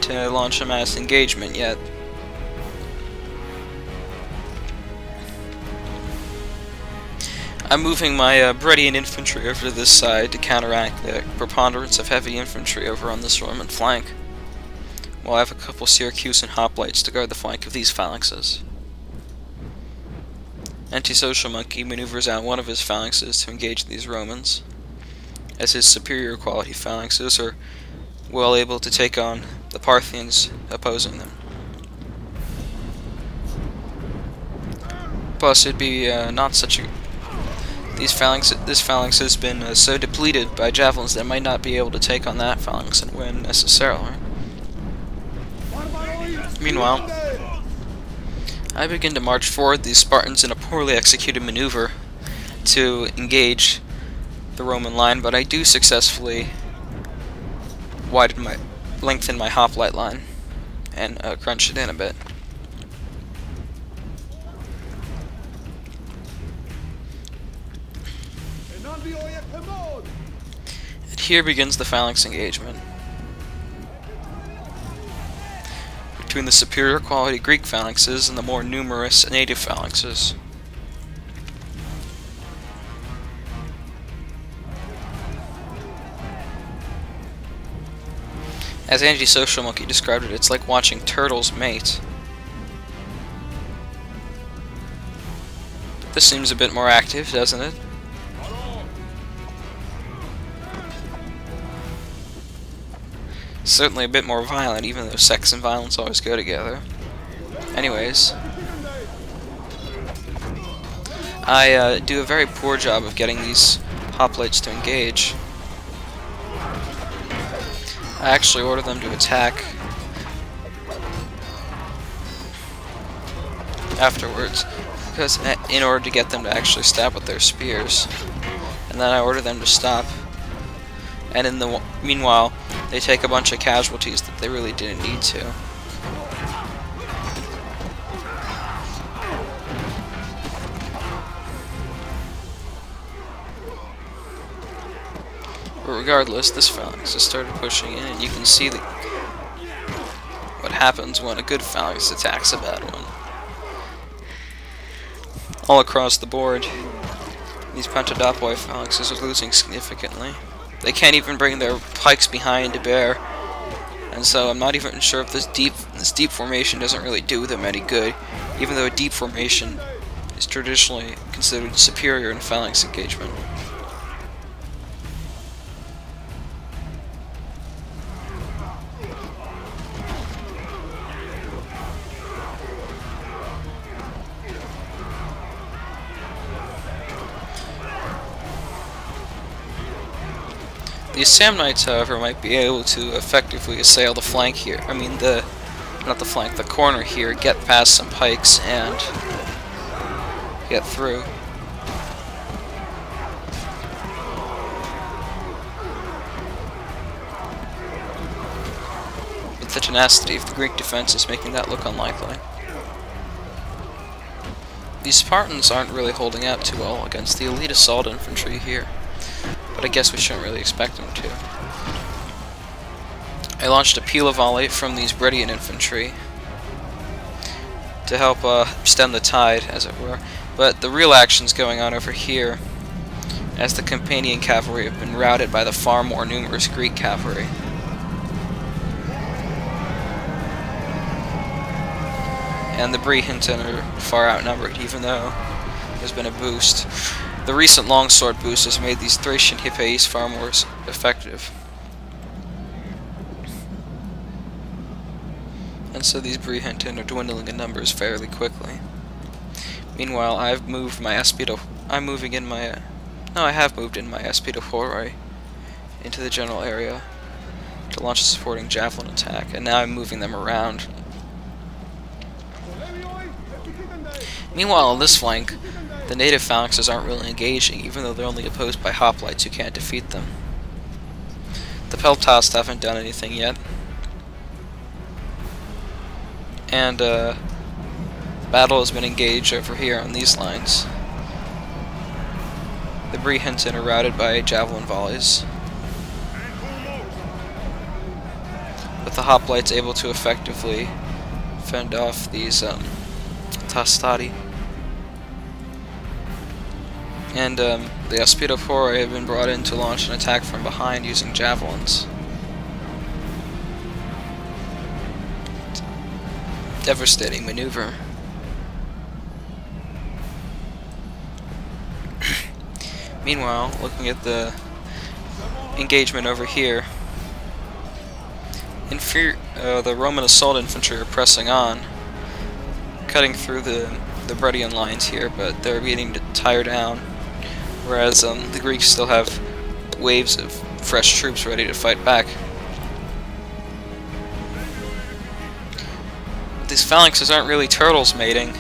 to launch a mass engagement yet. I'm moving my Bredian infantry over to this side to counteract the preponderance of heavy infantry over on this Roman flank, while I have a couple Syracusan hoplites to guard the flank of these phalanxes. Antisocialmunky maneuvers out one of his phalanxes to engage these Romans, as his superior quality phalanxes are well able to take on the Parthians opposing them. Plus, it'd be not such a... This phalanx has been so depleted by javelins that it might not be able to take on that phalanx and win necessarily. Meanwhile, I begin to march forward these Spartans in a poorly executed maneuver to engage the Roman line, but I do successfully lengthen my hoplite line and crunch it in a bit. And here begins the phalanx engagement between the superior quality Greek phalanxes and the more numerous native phalanxes. As Antisocialmunky described it, it's like watching turtles mate. This seems a bit more active, doesn't it? Certainly a bit more violent, even though sex and violence always go together. Anyways, I do a very poor job of getting these hoplites to engage. I actually order them to attack afterwards, because in order to get them to actually stab with their spears, and then I order them to stop. And in the meanwhile, they take a bunch of casualties that they really didn't need to. But regardless, this phalanx has started pushing in, and you can see what happens when a good phalanx attacks a bad one. All across the board, these Pentadopoi phalanxes are losing significantly. They can't even bring their pikes behind to bear, and so I'm not even sure if this deep formation doesn't really do them any good, even though a deep formation is traditionally considered superior in phalanx engagement. The Samnites, however, might be able to effectively assail the flank here. I mean, not the flank, the corner here, get past some pikes and get through. But the tenacity of the Greek defense is making that look unlikely. These Spartans aren't really holding out too well against the elite assault infantry here, but I guess we shouldn't really expect them to. I launched a Pila volley from these Bredian infantry to help stem the tide, as it were, but the real action's going on over here, as the Campanian cavalry have been routed by the far more numerous Greek cavalry. And the Brehinton are far outnumbered, even though there's been a boost. The recent longsword boost has made these Thracian Hippais far more effective. And so these Brehinton are dwindling in numbers fairly quickly. Meanwhile, I have moved in my Espidophorai into the general area to launch a supporting javelin attack, and now I'm moving them around. Meanwhile, on this flank, the native phalanxes aren't really engaging, even though they're only opposed by hoplites who can't defeat them. The Peltast haven't done anything yet. And, battle has been engaged over here on these lines. The Brehinton are routed by javelin volleys. But the hoplites able to effectively fend off these Tastati. And the Aspidapori have been brought in to launch an attack from behind using javelins. Devastating maneuver. Meanwhile, looking at the engagement over here, the Roman assault infantry are pressing on, cutting through the Bredian lines here, but they're beginning to tire down, whereas the Greeks still have waves of fresh troops ready to fight back. These phalanxes aren't really turtles mating.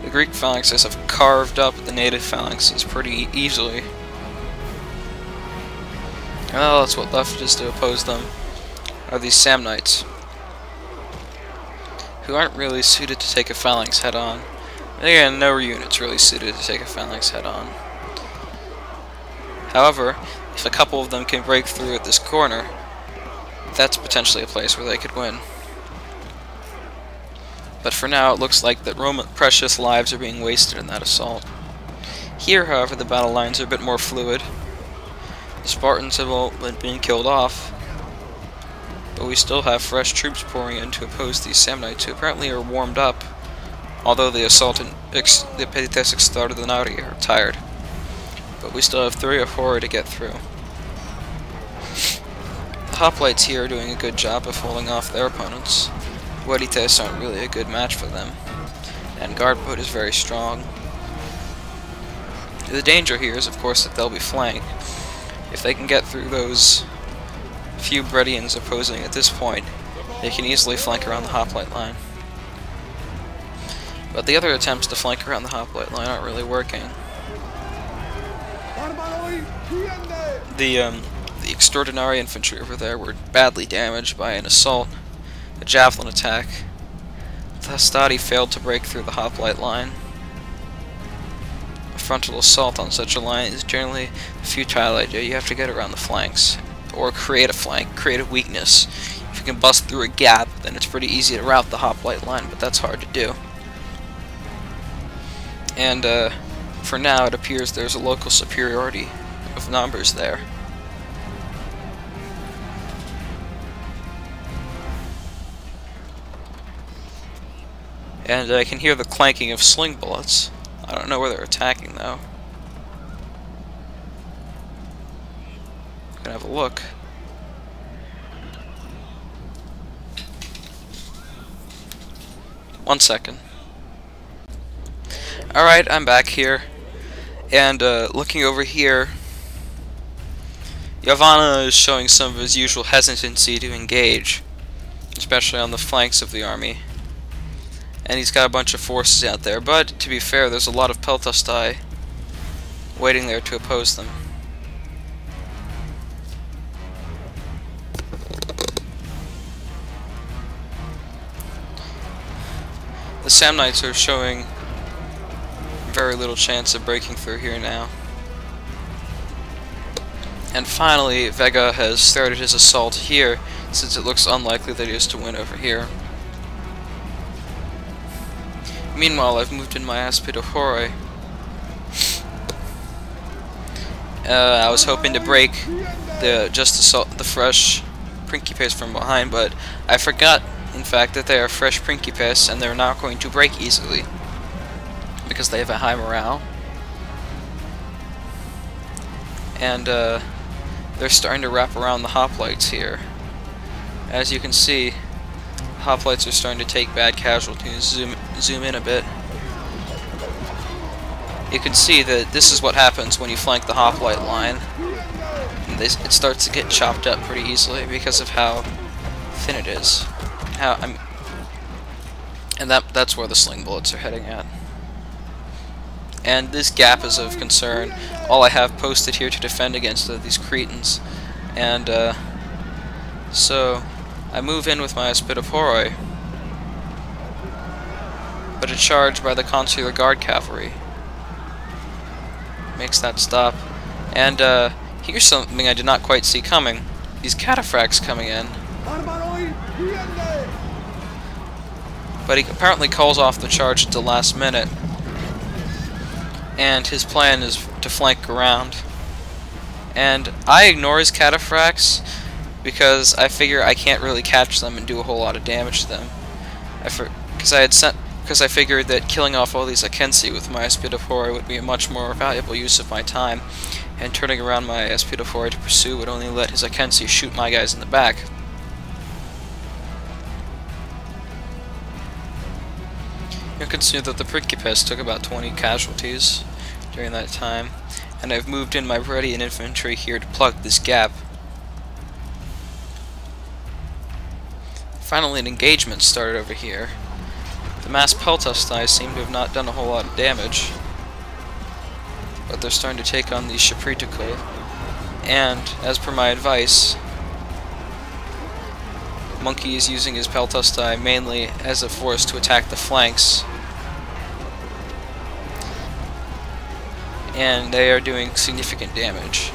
The Greek phalanxes have carved up the native phalanxes pretty easily. Well, that's what left is to oppose them are these Samnites, who aren't really suited to take a phalanx head-on. Again, no unit's really suited to take a phalanx head-on. However, if a couple of them can break through at this corner, that's potentially a place where they could win. But for now, it looks like that Roman precious lives are being wasted in that assault. Here, however, the battle lines are a bit more fluid. The Spartans have all been killed off, but we still have fresh troops pouring in to oppose these Samnites, who apparently are warmed up, although the Petites Extraordinari are tired. But we still have 3 of horror to get through. The hoplites here are doing a good job of holding off their opponents. Huerites aren't really a good match for them, and Guardboat is very strong. The danger here is, of course, that they'll be flanked. If they can get through those few Bredians opposing at this point, they can easily flank around the hoplite line. But the other attempts to flank around the hoplite line aren't really working. The extraordinary infantry over there were badly damaged by an assault. A javelin attack. The Hastati failed to break through the hoplite line. A frontal assault on such a line is generally a futile idea. You have to get around the flanks, or create a flank, create a weakness. If you can bust through a gap, then it's pretty easy to rout the hoplite line, but that's hard to do. And for now, it appears there's a local superiority of numbers there. And I can hear the clanking of sling bullets. I don't know where they're attacking, though. I'm gonna have a look. One second. Alright, I'm back here. And looking over here, Yavana is showing some of his usual hesitancy to engage, especially on the flanks of the army. And he's got a bunch of forces out there, but to be fair, there's a lot of Peltastai waiting there to oppose them. The Samnites are showing very little chance of breaking through here now. And finally, Vega has started his assault here, since it looks unlikely that he is to win over here. Meanwhile, I've moved in my Aspidapori. I was hoping to break the fresh Principes from behind, but I forgot, in fact, that they are fresh Principes, and they're not going to break easily, because they have a high morale. And they're starting to wrap around the hoplites here. As you can see, hoplites are starting to take bad casualties. Zoom in a bit. You can see that this is what happens when you flank the hoplite line. It starts to get chopped up pretty easily because of how thin it is. And that's where the sling bullets are heading at. And this gap is of concern. All I have posted here to defend against are these Cretans. And so I move in with my Aspidapori, but a charge by the Consular Guard Cavalry makes that stop. And here's something I did not quite see coming. These cataphracts coming in. But he apparently calls off the charge at the last minute, and his plan is to flank around. And I ignore his cataphracts because I figure I can't really catch them and do a whole lot of damage to them. Because I figured that killing off all these Akensi with my Aspidapori would be a much more valuable use of my time, and turning around my Aspidapori to pursue would only let his Akensi shoot my guys in the back. You can see that the Principes took about 20 casualties during that time, and I've moved in my Bredian infantry here to plug this gap. Finally, an engagement started over here. The mass Peltastai seem to have not done a whole lot of damage, but they're starting to take on these Shapritical, and, as per my advice, Monkey is using his Peltastai mainly as a force to attack the flanks, and they are doing significant damage.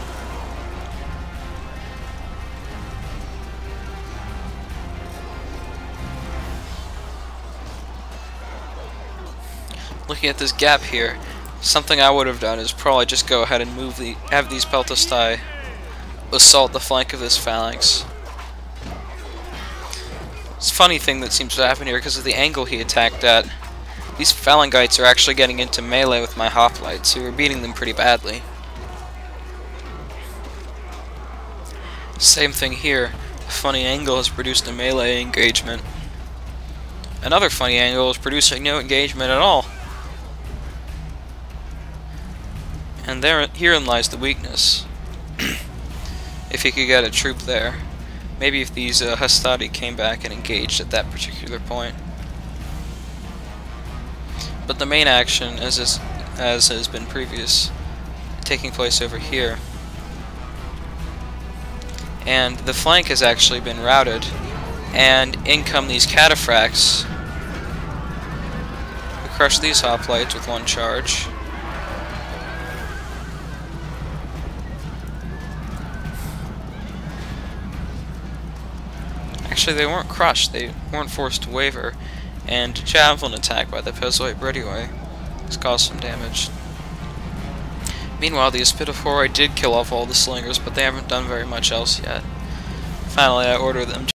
Looking at this gap here, something I would have done is probably just go ahead and have these Peltastai assault the flank of this phalanx. It's a funny thing that seems to happen here because of the angle he attacked at. These Phalangites are actually getting into melee with my hoplites, who are beating them pretty badly. Same thing here. A funny angle has produced a melee engagement. Another funny angle is producing no engagement at all. And herein lies the weakness. If he could get a troop there. Maybe if these Hastati came back and engaged at that particular point. But the main action, as has been previous, taking place over here. And the flank has actually been routed, and in come these cataphracts. We crush these hoplites with one charge. Actually, they weren't crushed, they weren't forced to waver, and a javelin attack by the Pezoid Bredioi has caused some damage. Meanwhile, the Aspidapori did kill off all the slingers, but they haven't done very much else yet. Finally, I order them